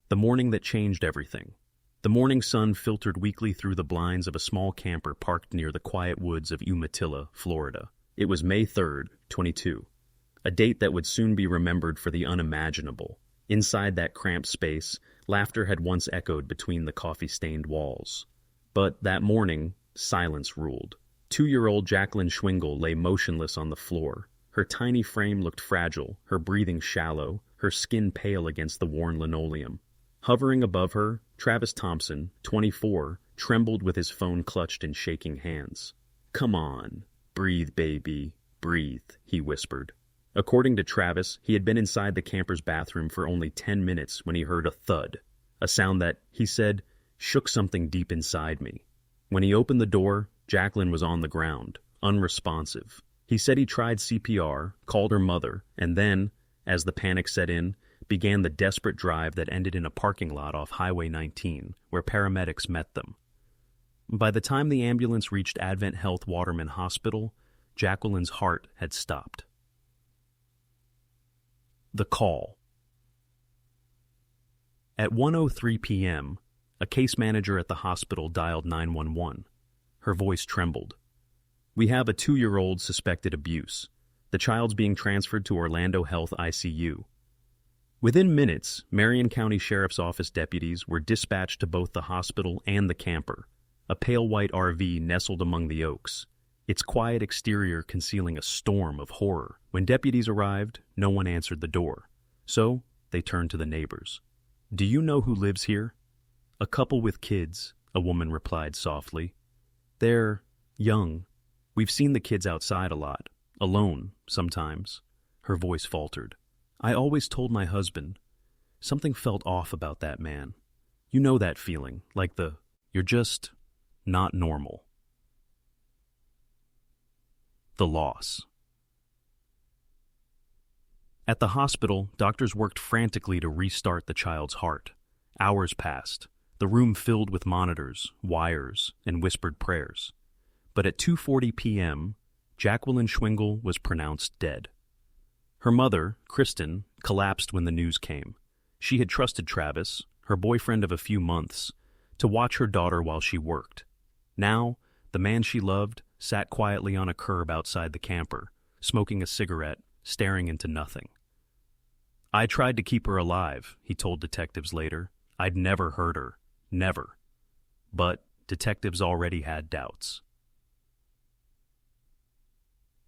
The morning that changed everything. The morning sun filtered weakly through the blinds of a small camper parked near the quiet woods of Umatilla, Florida. It was May 3rd, 22. A date that would soon be remembered for the unimaginable. Inside that cramped space, laughter had once echoed between the coffee-stained walls. But that morning, silence ruled. 2-year-old Jacqueline Schwingle lay motionless on the floor. Her tiny frame looked fragile, her breathing shallow, her skin pale against the worn linoleum. Hovering above her, Travis Thompson, 24, trembled with his phone clutched in shaking hands. "Come on, breathe, baby, breathe," he whispered. According to Travis, he had been inside the camper's bathroom for only 10 minutes when he heard a thud, a sound that, he said, shook something deep inside me. When he opened the door, Jacqueline was on the ground, unresponsive. He said he tried CPR, called her mother, and then, as the panic set in, began the desperate drive that ended in a parking lot off Highway 19, where paramedics met them. By the time the ambulance reached Advent Health Waterman Hospital, Jacqueline's heart had stopped. The call. At 1:03 p.m., a case manager at the hospital dialed 911. Her voice trembled. "We have a 2-year-old suspected abuse. The child's being transferred to Orlando Health ICU." Within minutes, Marion County Sheriff's Office deputies were dispatched to both the hospital and the camper, a pale white RV nestled among the oaks, its quiet exterior concealing a storm of horror. When deputies arrived, no one answered the door, so they turned to the neighbors. "Do you know who lives here?" "A couple with kids," a woman replied softly. "They're young. We've seen the kids outside a lot, alone, sometimes." Her voice faltered. "I always told my husband, something felt off about that man. You know that feeling, like you're just not normal." The loss. At the hospital, doctors worked frantically to restart the child's heart. Hours passed, the room filled with monitors, wires, and whispered prayers. But at 2:40 p.m., Jacqueline Schwingle was pronounced dead. Her mother, Kristen, collapsed when the news came. She had trusted Travis, her boyfriend of a few months, to watch her daughter while she worked. Now, the man she loved sat quietly on a curb outside the camper, smoking a cigarette, staring into nothing. "I tried to keep her alive," he told detectives later. "I'd never hurt her. Never." But detectives already had doubts.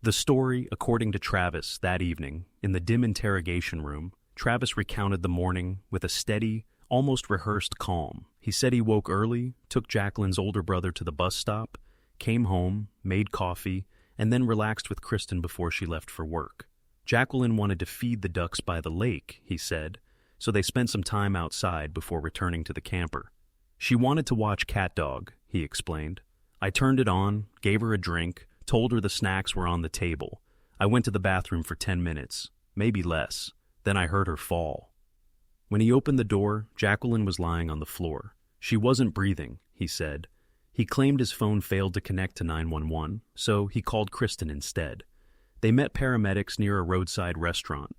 The story, according to Travis, that evening, in the dim interrogation room, Travis recounted the morning with a steady, almost rehearsed calm. He said he woke early, took Jacqueline's older brother to the bus stop, came home, made coffee, and then relaxed with Kristen before she left for work. Jacqueline wanted to feed the ducks by the lake, he said, so they spent some time outside before returning to the camper. "She wanted to watch Cat Dog," he explained. "I turned it on, gave her a drink, told her the snacks were on the table. I went to the bathroom for 10 minutes, maybe less. Then I heard her fall." When he opened the door, Jacqueline was lying on the floor. She wasn't breathing, he said. He claimed his phone failed to connect to 911, so he called Kristen instead. They met paramedics near a roadside restaurant.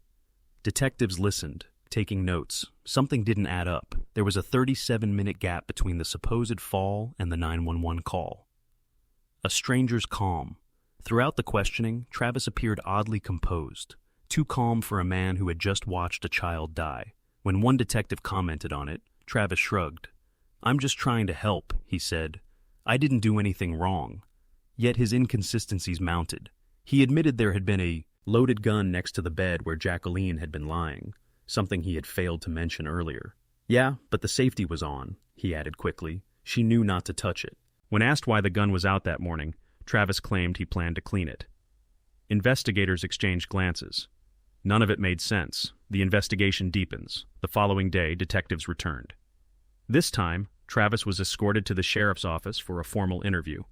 Detectives listened, taking notes. Something didn't add up. There was a 37-minute gap between the supposed fall and the 911 call. A stranger's calm. Throughout the questioning, Travis appeared oddly composed, too calm for a man who had just watched a child die. When one detective commented on it, Travis shrugged. "I'm just trying to help," he said. "I didn't do anything wrong." Yet his inconsistencies mounted. He admitted there had been a loaded gun next to the bed where Jacqueline had been lying, something he had failed to mention earlier. "Yeah, but the safety was on," he added quickly. "She knew not to touch it." When asked why the gun was out that morning, Travis claimed he planned to clean it. Investigators exchanged glances. None of it made sense. The investigation deepens. The following day, detectives returned. This time, Travis was escorted to the sheriff's office for a formal interview.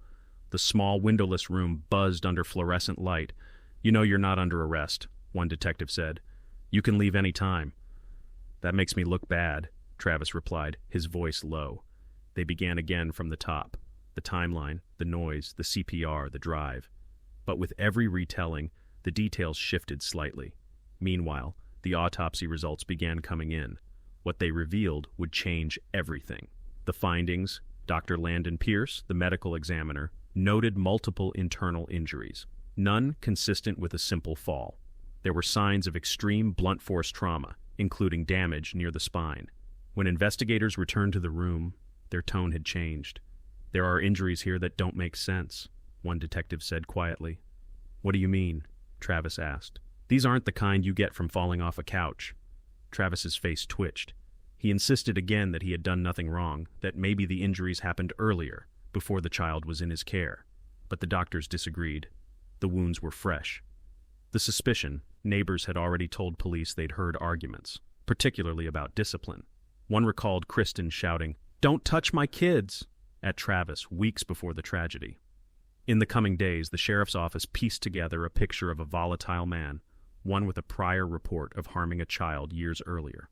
The small, windowless room buzzed under fluorescent light. "You know you're not under arrest," one detective said. "You can leave any time." "That makes me look bad," Travis replied, his voice low. They began again from the top. The timeline, the noise, the CPR, the drive. But with every retelling, the details shifted slightly. Meanwhile, the autopsy results began coming in. What they revealed would change everything. The findings, Dr. Landon Pierce, the medical examiner, noted multiple internal injuries, none consistent with a simple fall. There were signs of extreme blunt force trauma, including damage near the spine. When investigators returned to the room, their tone had changed. "There are injuries here that don't make sense," one detective said quietly. "What do you mean?" Travis asked. "These aren't the kind you get from falling off a couch." Travis's face twitched. He insisted again that he had done nothing wrong, that maybe the injuries happened earlier, before the child was in his care. But the doctors disagreed. The wounds were fresh. The suspicion, neighbors had already told police they'd heard arguments, particularly about discipline. One recalled Kristen shouting, "Don't touch my kids!" at Travis weeks before the tragedy. In the coming days, the sheriff's office pieced together a picture of a volatile man, one with a prior report of harming a child years earlier.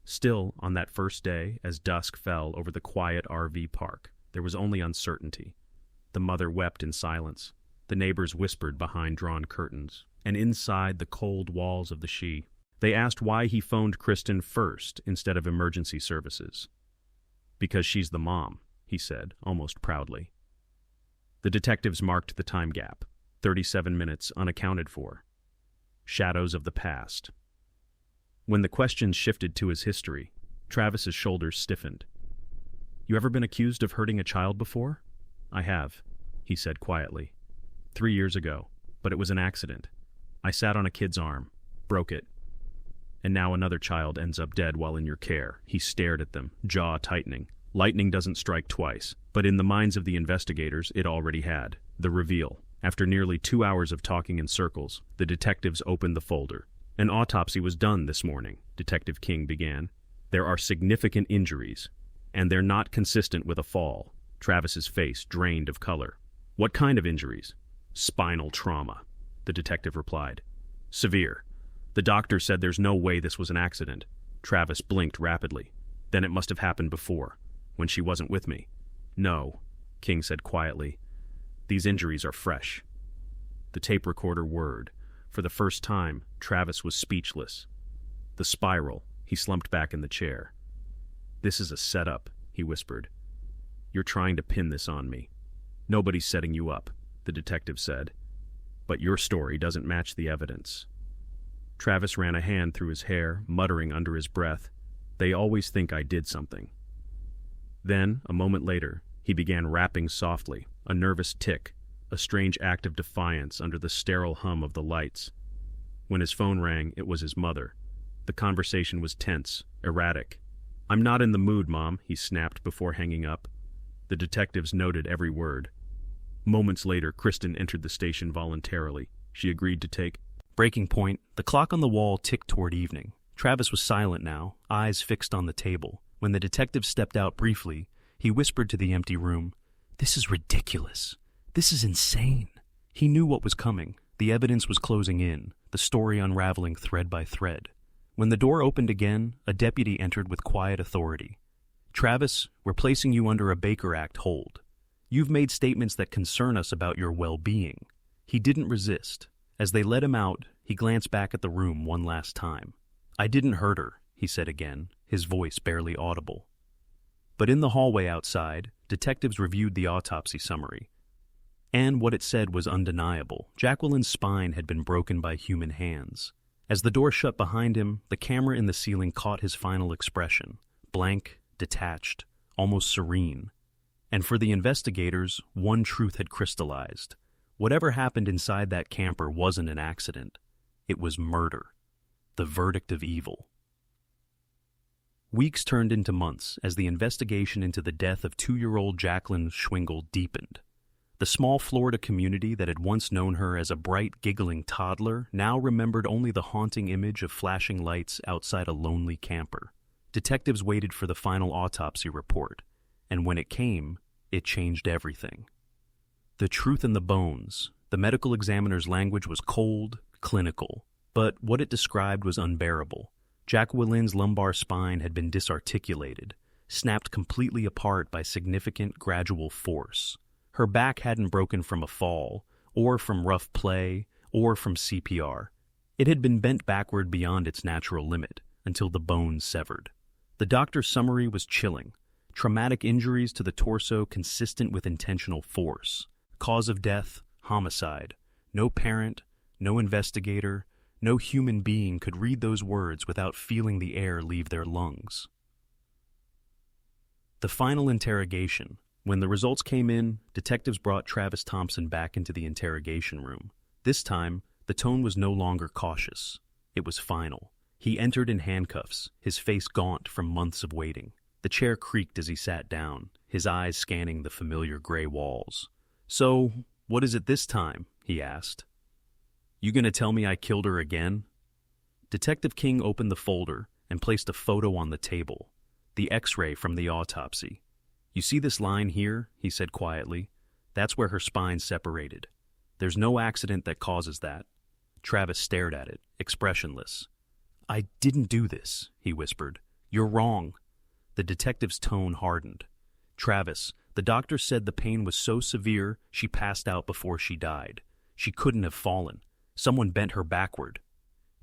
Still, on that first day, as dusk fell over the quiet RV park, there was only uncertainty. The mother wept in silence. The neighbors whispered behind drawn curtains, and inside the cold walls of the she, they asked why he phoned Kristen first instead of emergency services. "Because she's the mom," he said, almost proudly. The detectives marked the time gap, 37 minutes unaccounted for. Shadows of the past. When the questions shifted to his history, Travis's shoulders stiffened. "You ever been accused of hurting a child before?" "I have," he said quietly. 3 years ago, but it was an accident. I sat on a kid's arm, broke it. And now another child ends up dead while in your care." He stared at them, jaw tightening. Lightning doesn't strike twice, but in the minds of the investigators, it already had. The reveal. After nearly 2 hours of talking in circles, the detectives opened the folder. "An autopsy was done this morning," Detective King began. "There are significant injuries, and they're not consistent with a fall." Travis's face drained of color. "What kind of injuries?" "Spinal trauma," the detective replied. "Severe. The doctor said there's no way this was an accident." Travis blinked rapidly. "Then it must have happened before, when she wasn't with me." "No," King said quietly. "These injuries are fresh." The tape recorder whirred. For the first time, Travis was speechless. "The spiral," he slumped back in the chair. "This is a setup," he whispered. "You're trying to pin this on me." "Nobody's setting you up," the detective said. "But your story doesn't match the evidence." Travis ran a hand through his hair, muttering under his breath, "They always think I did something." Then, a moment later, he began rapping softly, a nervous tick, a strange act of defiance under the sterile hum of the lights. When his phone rang, it was his mother. The conversation was tense, erratic. "I'm not in the mood, Mom," he snapped before hanging up. The detectives noted every word. Moments later, Kristen entered the station voluntarily. She agreed to take breaking point. The clock on the wall ticked toward evening. Travis was silent now, eyes fixed on the table. When the detective stepped out briefly, he whispered to the empty room, "This is ridiculous. This is insane." He knew what was coming. The evidence was closing in, the story unraveling thread by thread. When the door opened again, a deputy entered with quiet authority. "Travis, we're placing you under a Baker Act hold. You've made statements that concern us about your well-being." He didn't resist. As they let him out, he glanced back at the room one last time. "I didn't hurt her," he said again, his voice barely audible. But in the hallway outside, detectives reviewed the autopsy summary. And what it said was undeniable. Jacqueline's spine had been broken by human hands. As the door shut behind him, the camera in the ceiling caught his final expression, blank, detached, almost serene. And for the investigators, one truth had crystallized. Whatever happened inside that camper wasn't an accident. It was murder. The verdict of evil. Weeks turned into months as the investigation into the death of 2-year-old Jacqueline Schwingle deepened. The small Florida community that had once known her as a bright, giggling toddler now remembered only the haunting image of flashing lights outside a lonely camper. Detectives waited for the final autopsy report, and when it came, it changed everything. The truth in the bones. The medical examiner's language was cold, clinical, but what it described was unbearable. Jacqueline's lumbar spine had been disarticulated, snapped completely apart by significant gradual force. Her back hadn't broken from a fall, or from rough play, or from CPR. It had been bent backward beyond its natural limit, until the bones severed. The doctor's summary was chilling. Traumatic injuries to the torso consistent with intentional force. Cause of death, homicide. No parent, no investigator, no human being could read those words without feeling the air leave their lungs. The final interrogation. When the results came in, detectives brought Travis Thompson back into the interrogation room. This time, the tone was no longer cautious. It was final. He entered in handcuffs, his face gaunt from months of waiting. The chair creaked as he sat down, his eyes scanning the familiar gray walls. "So, what is it this time?" he asked. "You gonna tell me I killed her again?" Detective King opened the folder and placed a photo on the table. The X-ray from the autopsy. "You see this line here?" he said quietly. "That's where her spine separated. There's no accident that causes that." Travis stared at it, expressionless. "I didn't do this," he whispered. "You're wrong." The detective's tone hardened. "Travis, the doctor said the pain was so severe she passed out before she died. She couldn't have fallen. Someone bent her backward."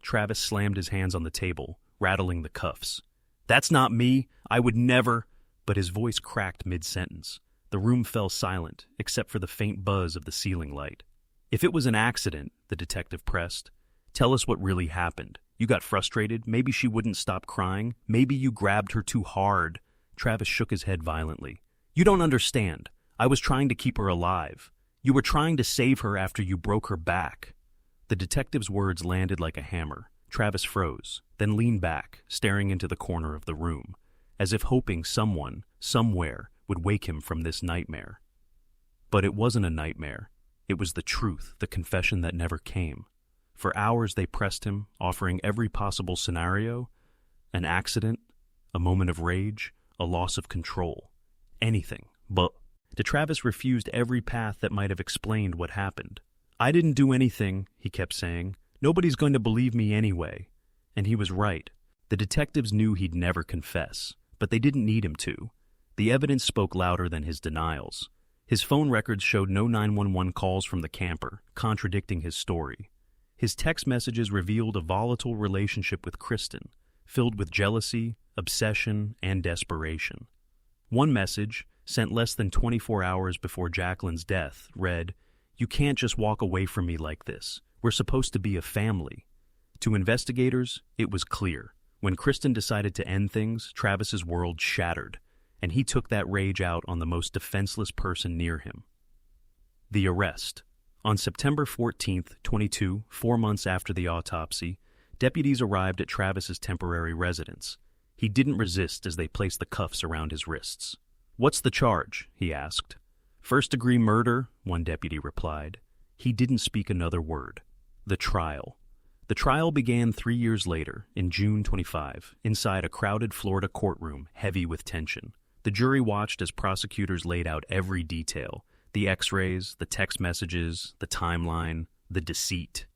Travis slammed his hands on the table, rattling the cuffs. "That's not me. I would never—" But his voice cracked mid-sentence. The room fell silent, except for the faint buzz of the ceiling light. "If it was an accident," the detective pressed, "tell us what really happened. You got frustrated. Maybe she wouldn't stop crying. Maybe you grabbed her too hard." Travis shook his head violently. "You don't understand. I was trying to keep her alive. You were trying to save her after you broke her back." The detective's words landed like a hammer. Travis froze, then leaned back, staring into the corner of the room, as if hoping someone, somewhere, would wake him from this nightmare. But it wasn't a nightmare. It was the truth, the confession that never came. For hours they pressed him, offering every possible scenario: an accident, a moment of rage, a loss of control. Anything, but Travis refused every path that might have explained what happened. "I didn't do anything," he kept saying. "Nobody's going to believe me anyway." And he was right. The detectives knew he'd never confess, but they didn't need him to. The evidence spoke louder than his denials. His phone records showed no 911 calls from the camper, contradicting his story. His text messages revealed a volatile relationship with Kristen, filled with jealousy, obsession, and desperation. One message, sent less than 24 hours before Jacqueline's death, read, "You can't just walk away from me like this. We're supposed to be a family." To investigators, it was clear. When Kristen decided to end things, Travis's world shattered, and he took that rage out on the most defenseless person near him. The arrest. On September 14th, 22, 4 months after the autopsy, deputies arrived at Travis's temporary residence. He didn't resist as they placed the cuffs around his wrists. "What's the charge?" he asked. "First-degree murder," one deputy replied. He didn't speak another word. The trial. The trial began 3 years later, in June 25, inside a crowded Florida courtroom heavy with tension. The jury watched as prosecutors laid out every detail: the X-rays, the text messages, the timeline, the deceit.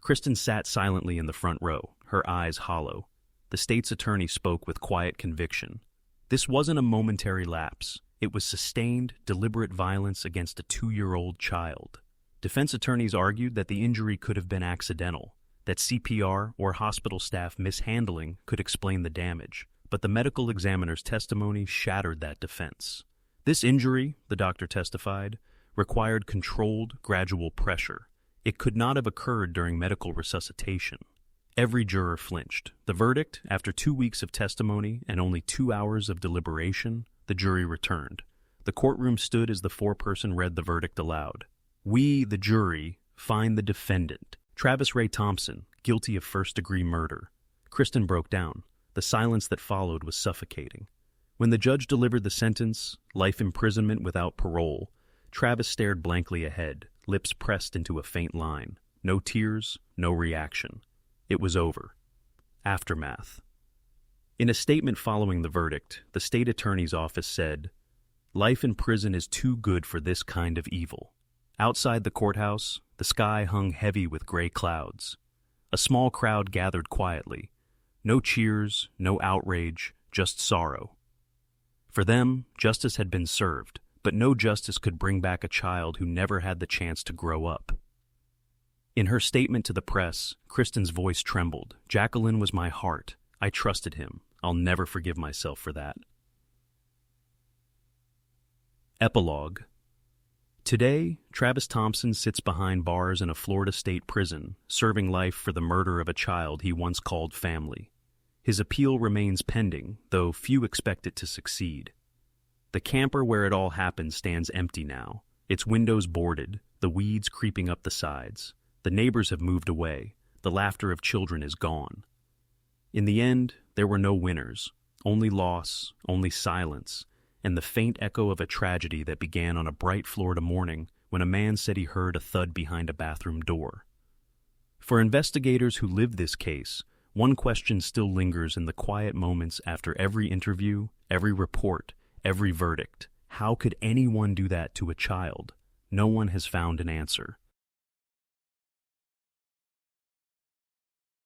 Kristen sat silently in the front row, her eyes hollow. The state's attorney spoke with quiet conviction. This wasn't a momentary lapse. It was sustained, deliberate violence against a 2-year-old child. Defense attorneys argued that the injury could have been accidental, that CPR or hospital staff mishandling could explain the damage, but the medical examiner's testimony shattered that defense. "This injury," the doctor testified, "required controlled, gradual pressure. It could not have occurred during medical resuscitation." Every juror flinched. The verdict, after 2 weeks of testimony and only 2 hours of deliberation, the jury returned. The courtroom stood as the foreperson read the verdict aloud. "We, the jury, find the defendant, Travis Ray Thompson, guilty of first-degree murder." Kristen broke down. The silence that followed was suffocating. When the judge delivered the sentence, life imprisonment without parole, Travis stared blankly ahead, lips pressed into a faint line. No tears, no reaction. It was over. Aftermath. In a statement following the verdict, the state attorney's office said, "Life in prison is too good for this kind of evil." Outside the courthouse, the sky hung heavy with gray clouds. A small crowd gathered quietly. No cheers, no outrage, just sorrow. For them, justice had been served, but no justice could bring back a child who never had the chance to grow up. In her statement to the press, Kristen's voice trembled. "Jacqueline was my heart. I trusted him. I'll never forgive myself for that. Epilogue. Today, Travis Thompson sits behind bars in a Florida state prison, serving life for the murder of a child he once called family. His appeal remains pending, though few expect it to succeed. The camper where it all happened stands empty now, its windows boarded, the weeds creeping up the sides. The neighbors have moved away, the laughter of children is gone. In the end, there were no winners, only loss, only silence, and the faint echo of a tragedy that began on a bright Florida morning when a man said he heard a thud behind a bathroom door. For investigators who lived this case, one question still lingers in the quiet moments after every interview, every report, every verdict. How could anyone do that to a child? No one has found an answer.